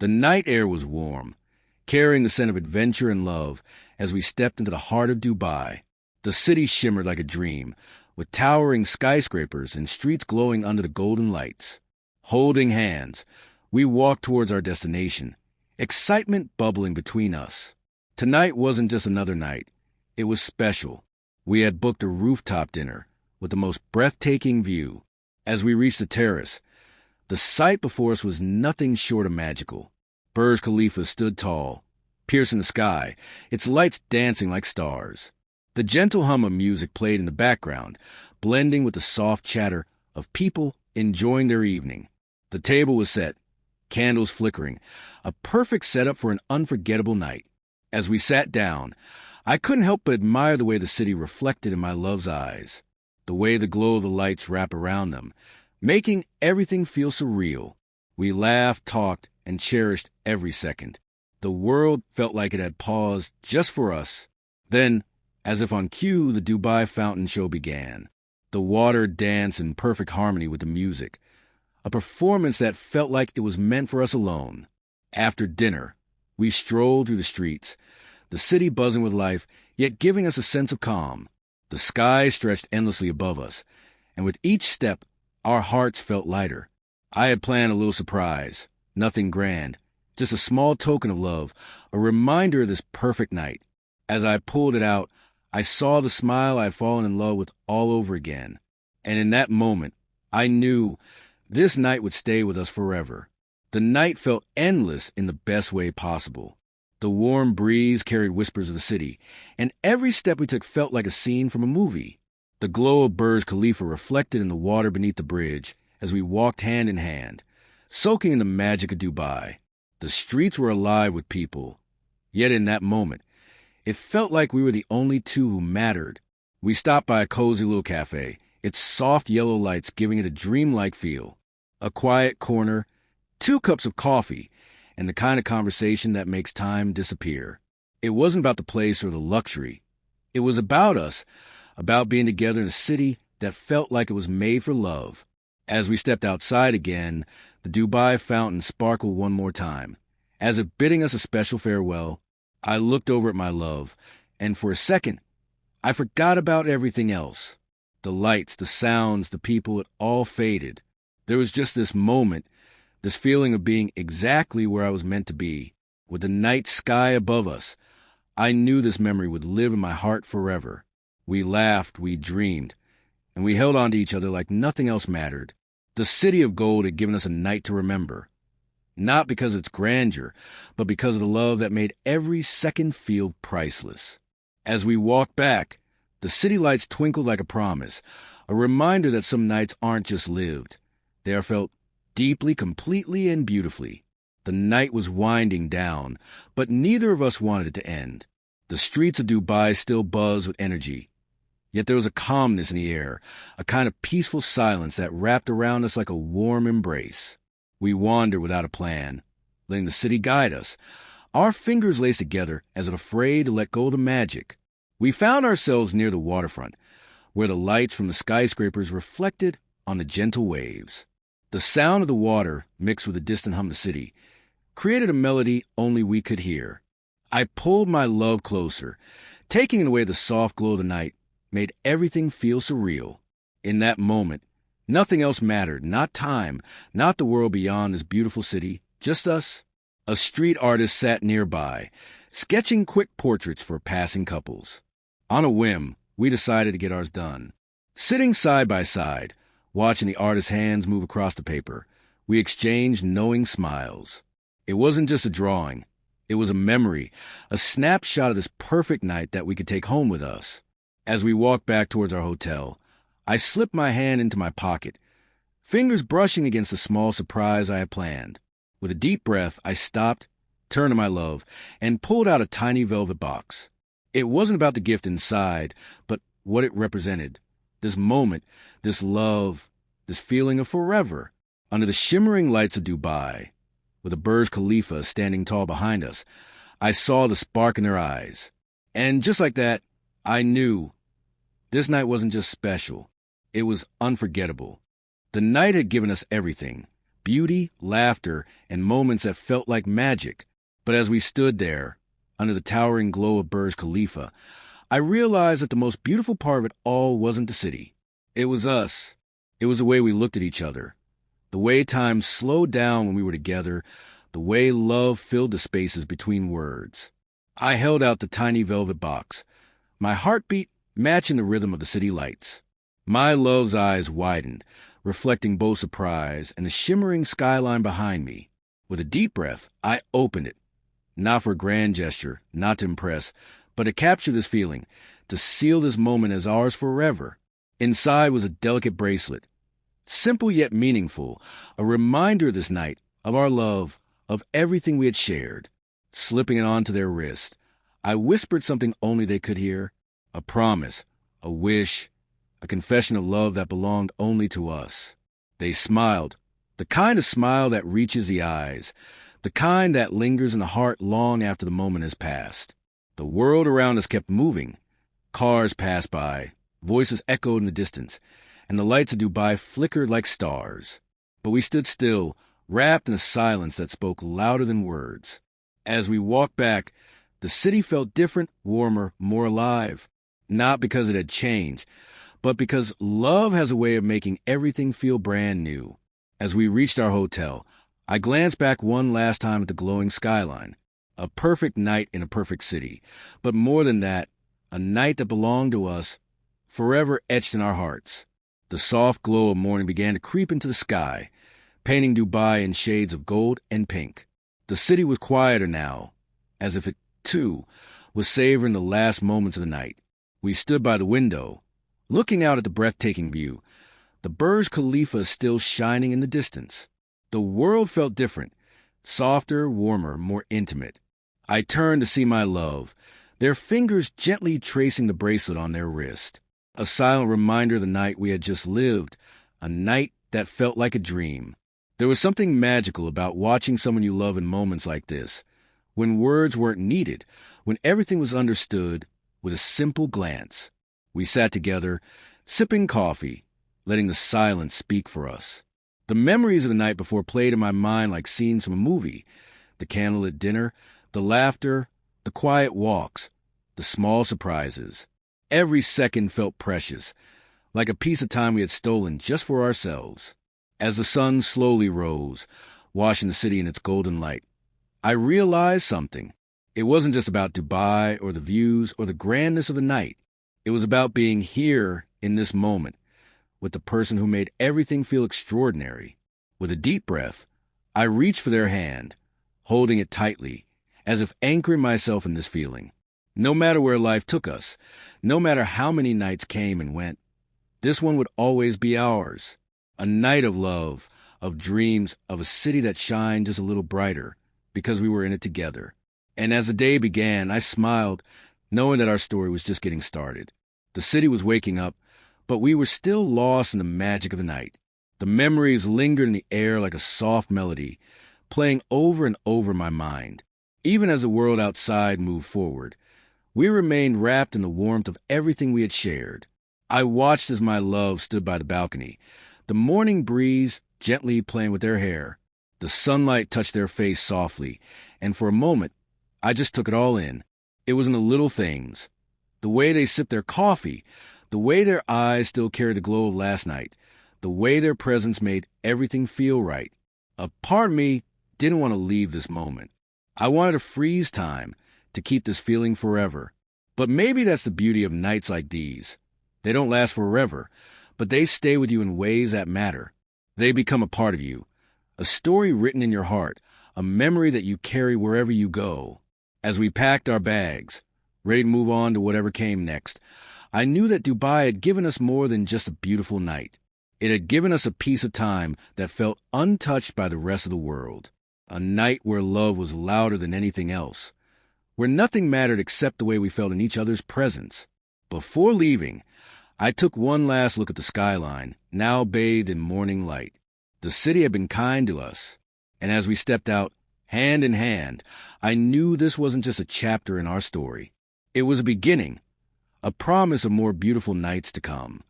The night air was warm, carrying the scent of adventure and love as we stepped into the heart of Dubai. The city shimmered like a dream, with towering skyscrapers and streets glowing under the golden lights. Holding hands, we walked towards our destination, excitement bubbling between us. Tonight wasn't just another night. It was special. We had booked a rooftop dinner with the most breathtaking view. As we reached the terrace, the sight before us was nothing short of magical. Burj Khalifa stood tall, piercing the sky, its lights dancing like stars. The gentle hum of music played in the background, blending with the soft chatter of people enjoying their evening. The table was set, candles flickering, a perfect setup for an unforgettable night. As we sat down, I couldn't help but admire the way the city reflected in my love's eyes, the way the glow of the lights wrapped around them, making everything feel surreal. We laughed, talked, and cherished every second. The world felt like it had paused just for us. Then, as if on cue, the Dubai fountain show began. The water danced in perfect harmony with the music, a performance that felt like it was meant for us alone. After dinner, we strolled through the streets, the city buzzing with life, yet giving us a sense of calm. The sky stretched endlessly above us, and with each step, our hearts felt lighter. I had planned a little surprise, nothing grand, just a small token of love, a reminder of this perfect night. As I pulled it out, I saw the smile I had fallen in love with all over again. And in that moment, I knew this night would stay with us forever. The night felt endless in the best way possible. The warm breeze carried whispers of the city, and every step we took felt like a scene from a movie. The glow of Burj Khalifa reflected in the water beneath the bridge as we walked hand in hand, soaking in the magic of Dubai. The streets were alive with people. Yet in that moment, it felt like we were the only two who mattered. We stopped by a cozy little cafe, its soft yellow lights giving it a dreamlike feel. A quiet corner, 2 cups of coffee, and the kind of conversation that makes time disappear. It wasn't about the place or the luxury. It was about us, about being together in a city that felt like it was made for love. As we stepped outside again, the Dubai fountain sparkled one more time. As if bidding us a special farewell, I looked over at my love, and for a second, I forgot about everything else. The lights, the sounds, the people, it all faded. There was just this moment, this feeling of being exactly where I was meant to be. With the night sky above us, I knew this memory would live in my heart forever. We laughed, we dreamed, and we held on to each other like nothing else mattered. The city of gold had given us a night to remember. Not because of its grandeur, but because of the love that made every second feel priceless. As we walked back, the city lights twinkled like a promise, a reminder that some nights aren't just lived. They are felt deeply, completely, and beautifully. The night was winding down, but neither of us wanted it to end. The streets of Dubai still buzzed with energy. Yet there was a calmness in the air, a kind of peaceful silence that wrapped around us like a warm embrace. We wandered without a plan, letting the city guide us, our fingers laced together as if afraid to let go of the magic. We found ourselves near the waterfront, where the lights from the skyscrapers reflected on the gentle waves. The sound of the water, mixed with the distant hum of the city, created a melody only we could hear. I pulled my love closer, taking away the soft glow of the night, made everything feel surreal. In that moment, nothing else mattered, not time, not the world beyond this beautiful city, just us. A street artist sat nearby, sketching quick portraits for passing couples. On a whim, we decided to get ours done. Sitting side by side, watching the artist's hands move across the paper, we exchanged knowing smiles. It wasn't just a drawing. It was a memory, a snapshot of this perfect night that we could take home with us. As we walked back towards our hotel, I slipped my hand into my pocket, fingers brushing against the small surprise I had planned. With a deep breath, I stopped, turned to my love, and pulled out a tiny velvet box. It wasn't about the gift inside, but what it represented. This moment, this love, this feeling of forever, under the shimmering lights of Dubai. With the Burj Khalifa standing tall behind us, I saw the spark in their eyes. And just like that, I knew this night wasn't just special. It was unforgettable. The night had given us everything, beauty, laughter, and moments that felt like magic. But as we stood there, under the towering glow of Burj Khalifa, I realized that the most beautiful part of it all wasn't the city. It was us. It was the way we looked at each other. The way time slowed down when we were together. The way love filled the spaces between words. I held out the tiny velvet box, my heartbeat matching the rhythm of the city lights. My love's eyes widened, reflecting both surprise and the shimmering skyline behind me. With a deep breath, I opened it. Not for a grand gesture, not to impress, but to capture this feeling, to seal this moment as ours forever. Inside was a delicate bracelet, simple yet meaningful, a reminder this night of our love, of everything we had shared. Slipping it onto their wrist, I whispered something only they could hear, a promise, a wish, a confession of love that belonged only to us. They smiled, the kind of smile that reaches the eyes, the kind that lingers in the heart long after the moment has passed. The world around us kept moving. Cars passed by, voices echoed in the distance, and the lights of Dubai flickered like stars. But we stood still, wrapped in a silence that spoke louder than words. As we walked back, the city felt different, warmer, more alive. Not because it had changed, but because love has a way of making everything feel brand new. As we reached our hotel, I glanced back one last time at the glowing skyline. A perfect night in a perfect city. But more than that, a night that belonged to us, forever etched in our hearts. The soft glow of morning began to creep into the sky, painting Dubai in shades of gold and pink. The city was quieter now, as if it, too, was savoring the last moments of the night. We stood by the window, looking out at the breathtaking view. The Burj Khalifa still shining in the distance. The world felt different, softer, warmer, more intimate. I turned to see my love, their fingers gently tracing the bracelet on their wrist. A silent reminder of the night we had just lived, a night that felt like a dream. There was something magical about watching someone you love in moments like this, when words weren't needed, when everything was understood with a simple glance. We sat together, sipping coffee, letting the silence speak for us. The memories of the night before played in my mind like scenes from a movie. The candlelit dinner, the laughter, the quiet walks, the small surprises. Every second felt precious, like a piece of time we had stolen just for ourselves. As the sun slowly rose, washing the city in its golden light, I realized something. It wasn't just about Dubai or the views or the grandness of the night. It was about being here in this moment, with the person who made everything feel extraordinary. With a deep breath, I reached for their hand, holding it tightly, as if anchoring myself in this feeling. No matter where life took us, no matter how many nights came and went, this one would always be ours. A night of love, of dreams, of a city that shined just a little brighter because we were in it together. And as the day began, I smiled, knowing that our story was just getting started. The city was waking up, but we were still lost in the magic of the night. The memories lingered in the air like a soft melody, playing over and over my mind. Even as the world outside moved forward, we remained wrapped in the warmth of everything we had shared. I watched as my love stood by the balcony, the morning breeze gently playing with their hair. The sunlight touched their face softly, and for a moment, I just took it all in. It was in the little things. The way they sipped their coffee, the way their eyes still carried the glow of last night, the way their presence made everything feel right. A part of me didn't want to leave this moment. I wanted to freeze time, to keep this feeling forever. But maybe that's the beauty of nights like these. They don't last forever, but they stay with you in ways that matter. They become a part of you, a story written in your heart, a memory that you carry wherever you go. As we packed our bags, ready to move on to whatever came next, I knew that Dubai had given us more than just a beautiful night. It had given us a piece of time that felt untouched by the rest of the world. A night where love was louder than anything else, where nothing mattered except the way we felt in each other's presence. Before leaving, I took one last look at the skyline, now bathed in morning light. The city had been kind to us, and as we stepped out, hand in hand, I knew this wasn't just a chapter in our story. It was a beginning, a promise of more beautiful nights to come.